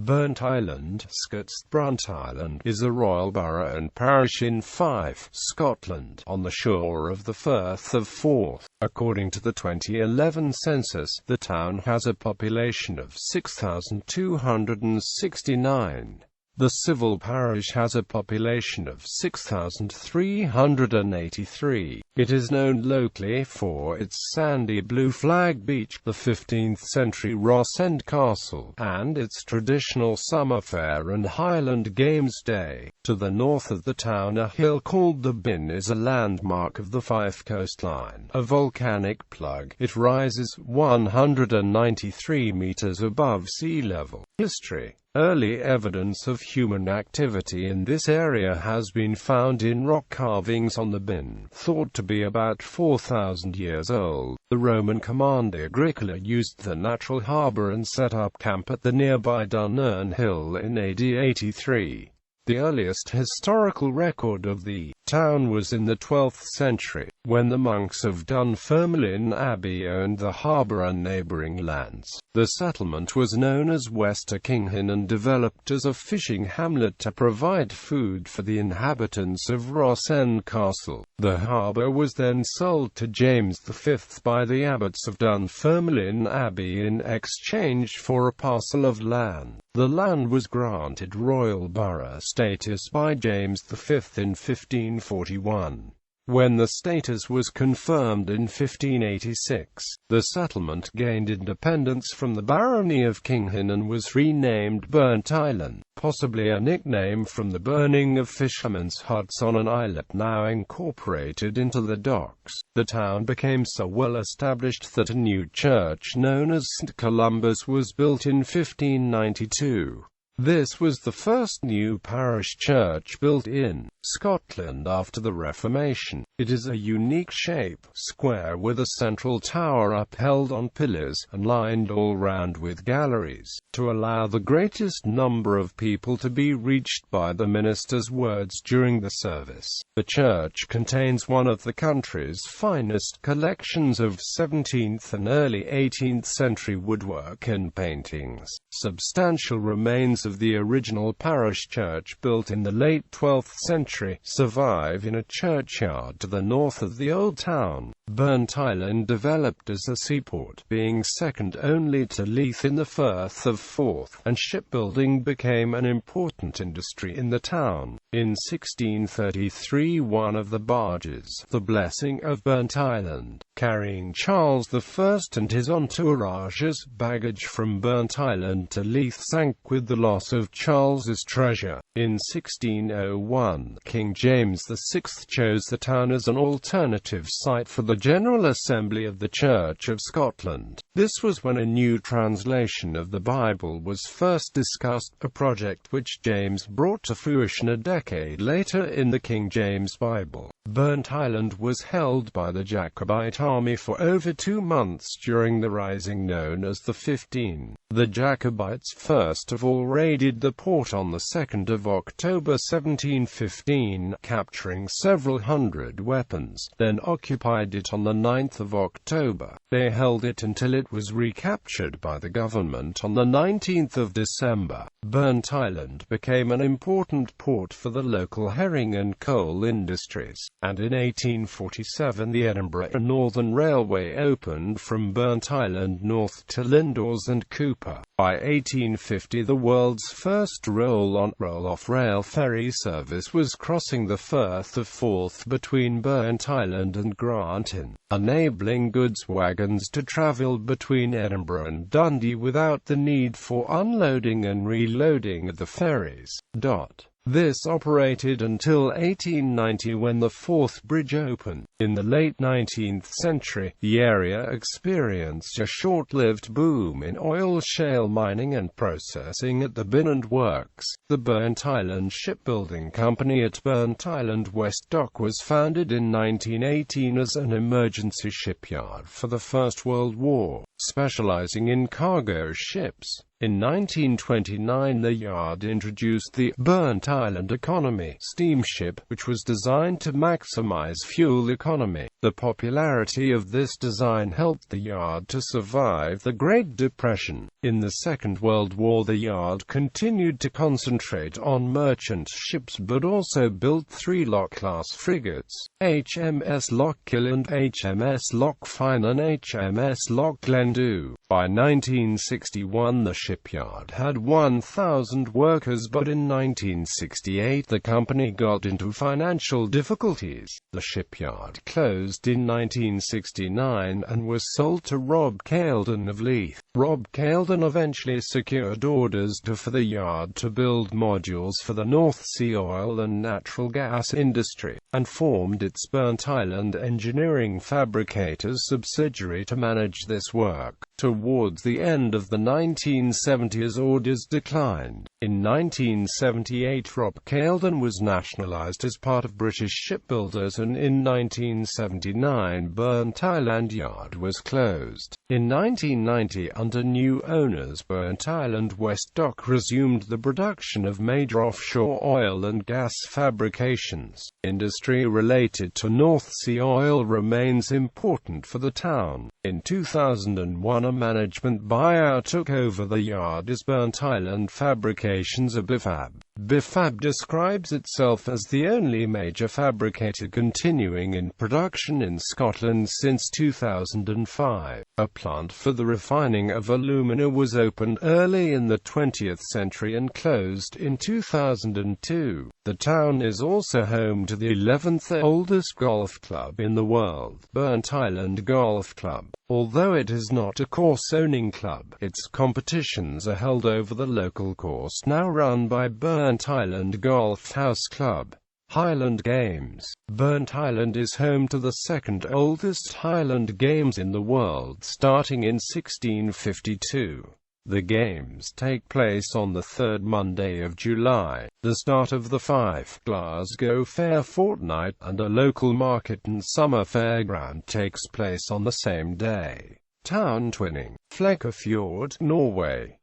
Burntisland, Scots. Bruntisland is a royal borough and parish in Fife, Scotland, on the shore of the Firth of Forth. According to the 2011 census, the town has a population of 6,269. The civil parish has a population of 6,383. It is known locally for its sandy blue flag beach, the 15th-century Rossend Castle, and its traditional summer fair and Highland Games Day. To the north of the town, a hill called the Bin is a landmark of the Fife coastline, a volcanic plug. It rises 193 meters above sea level. History. Early evidence of human activity in this area has been found in rock carvings on the Bin, thought to be about 4,000 years old. The Roman commander Agricola used the natural harbour and set up camp at the nearby Dunnern Hill in AD 83. The earliest historical record of the town was in the 12th century, when the monks of Nilfanion Abbey owned the harbour and neighbouring lands. The settlement was known as West.According and developed as a fishing hamlet to provide food for the inhabitants of Rossend Castle. The harbour was then sold to James V by the abbots of Nilfanion Abbey in exchange for a parcel of land. The land was granted royal borough status by James V in 1541. When the status was confirmed in 1586, the settlement gained independence from the barony of Kinghin and was renamed Burntisland, possibly a nickname from the burning of fishermen's huts on an islet now incorporated into the docks. The town became so well established that a new church known as St. Columba's was built in 1592. This was the first new parish church built in Scotland after the Reformation. It is a unique shape, square with a central tower upheld on pillars, and lined all round with galleries, to allow the greatest number of people to be reached by the minister's words during the service. The church contains one of the country's finest collections of 17th and early 18th century woodwork and paintings. Substantial remains of the original parish church, built in the late 12th century, survive in a churchyard to the north of the old town. Burntisland developed as a seaport, being second only to Leith in the Firth of Forth, and shipbuilding became an important industry in the town. In 1633, one of the barges, the Blessing of Burntisland, carrying Charles I and his entourage's baggage from Burntisland to Leith, sank with the loss of Charles's treasure. In 1601, King James VI chose the town as an alternative site for the General Assembly of the Church of Scotland. This was when a new translation of the Bible was first discussed, a project which James brought to fruition a decade later in the King James Bible. Burntisland was held by the Jacobite army for over 2 months during the rising known as the 15. The Jacobites first of all raided the port on the 2nd of October 1715, capturing several hundred weapons, then occupied it on the 9th of October. They held it until it was recaptured by the government on the 19th of December. Burntisland became an important port for the local herring and coal industries, and in 1847 the Edinburgh and Northern Railway opened from Burntisland north to Lindores and Cooper. By 1850 the world's first roll-on, roll-off rail ferry service was crossing the Firth of Forth between Burntisland and Grantin, enabling goods wagons to travel between Edinburgh and Dundee without the need for unloading and reloading at the ferries. This operated until 1890, when the Forth Bridge opened. In the late 19th century, the area experienced a short-lived boom in oil shale mining and processing at the Bin and Works. The Burntisland Shipbuilding Company at Burntisland West Dock was founded in 1918 as an emergency shipyard for the First World War, specializing in cargo ships. In 1929 the yard introduced the Burntisland economy steamship, which was designed to maximize fuel economy. The popularity of this design helped the yard to survive the Great Depression. In the Second World War the yard continued to concentrate on merchant ships but also built 3 Loch-class frigates, HMS Loch Killand, HMS Loch Fyne and HMS Loch Glendu. By 1961 the shipyard had 1,000 workers, but in 1968 the company got into financial difficulties. The shipyard closed in 1969 and was sold to Rob Caledon of Leith. Rob Caledon eventually secured orders for the yard to build modules for the North Sea oil and natural gas industry, and formed its Burntisland Engineering Fabricators subsidiary to manage this work. Towards the end of the 1970s orders declined. In 1978 Rob Caledon was nationalised as part of British Shipbuilders, and in 1979 Burntisland Yard was closed. In 1990, under new owners, Burntisland West Dock resumed the production of major offshore oil and gas fabrications. Industry related to North Sea oil remains important for the town. In 2001 a management buyout took over the yard as Burntisland Fabrications, a BIFAB. BIFAB describes itself as the only major fabricator continuing in production in Scotland since 2005. A plant for the refining of alumina was opened early in the 20th century and closed in 2002. The town is also home to the 11th oldest golf club in the world, Burntisland Golf Club. Although it is not a course-owning club, its competitions are held over the local course now run by Burntisland Golf House Club. Highland Games. Burntisland is home to the second oldest Highland Games in the world, starting in 1652. The Games take place on the third Monday of July, the start of the Fife Glasgow Fair fortnight, and a local market and summer fairground takes place on the same day. Town twinning. Flekkefjord, Norway.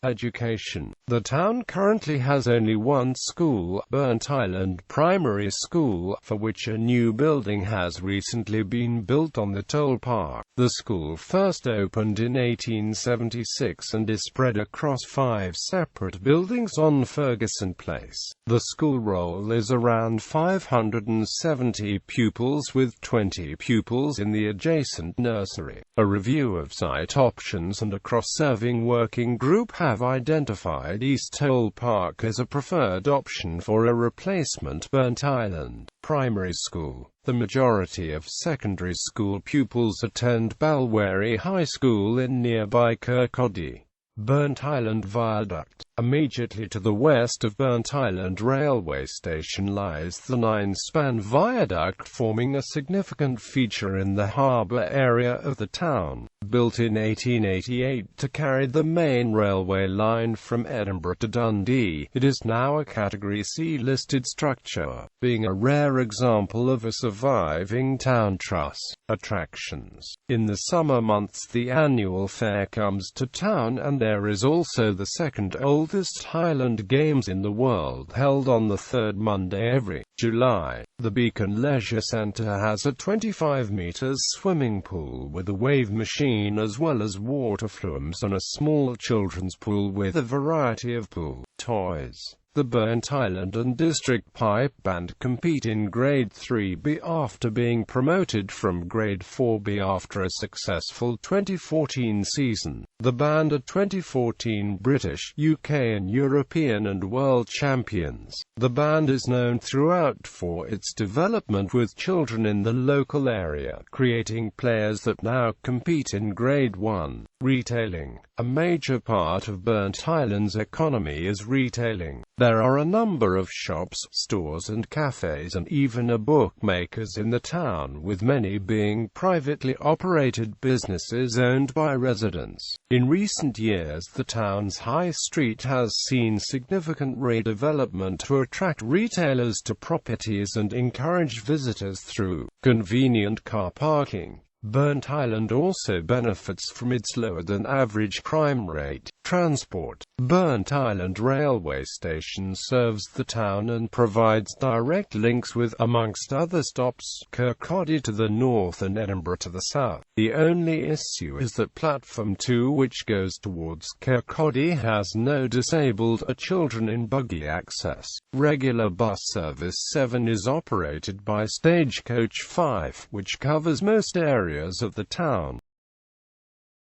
Education. The town currently has only one school, Burntisland Primary School, for which a new building has recently been built on the Toll Park. The school first opened in 1876 and is spread across 5 separate buildings on Ferguson Place. The school roll is around 570 pupils, with 20 pupils in the adjacent nursery. A review of site options and a cross-serving working group have identified East Toll Park as a preferred option for a replacement Burntisland Primary School. The majority of secondary school pupils attend Balwearie High School in nearby Kirkcaldy. Burntisland Viaduct. Immediately to the west of Burntisland railway station lies the 9-span viaduct, forming a significant feature in the harbour area of the town. Built in 1888 to carry the main railway line from Edinburgh to Dundee, it is now a Category C listed structure, being a rare example of a surviving town trust. Attractions. In the summer months the annual fair comes to town, and there is also the second oldest Highland Games in the world, held on the third Monday every July. The Beacon Leisure Centre has a 25 metres swimming pool with a wave machine, as well as water flumes and a small children's pool with a variety of pool toys. The Burntisland and District Pipe Band compete in Grade 3B after being promoted from Grade 4B after a successful 2014 season. The band are 2014 British, UK and European and World Champions. The band is known throughout for its development with children in the local area, creating players that now compete in Grade 1. Retailing. A major part of Burntisland's economy is retailing. There are a number of shops, stores and cafes, and even a bookmakers in the town, with many being privately operated businesses owned by residents. In recent years the town's high street has seen significant redevelopment to attract retailers to properties and encourage visitors through convenient car parking. Burntisland also benefits from its lower-than-average crime rate. Transport. Burntisland railway station serves the town and provides direct links with, amongst other stops, Kirkcaldy to the north and Edinburgh to the south. The only issue is that Platform 2, which goes towards Kirkcaldy, has no disabled or children in buggy access. Regular bus service 7 is operated by Stagecoach Fife, which covers most areas of the town.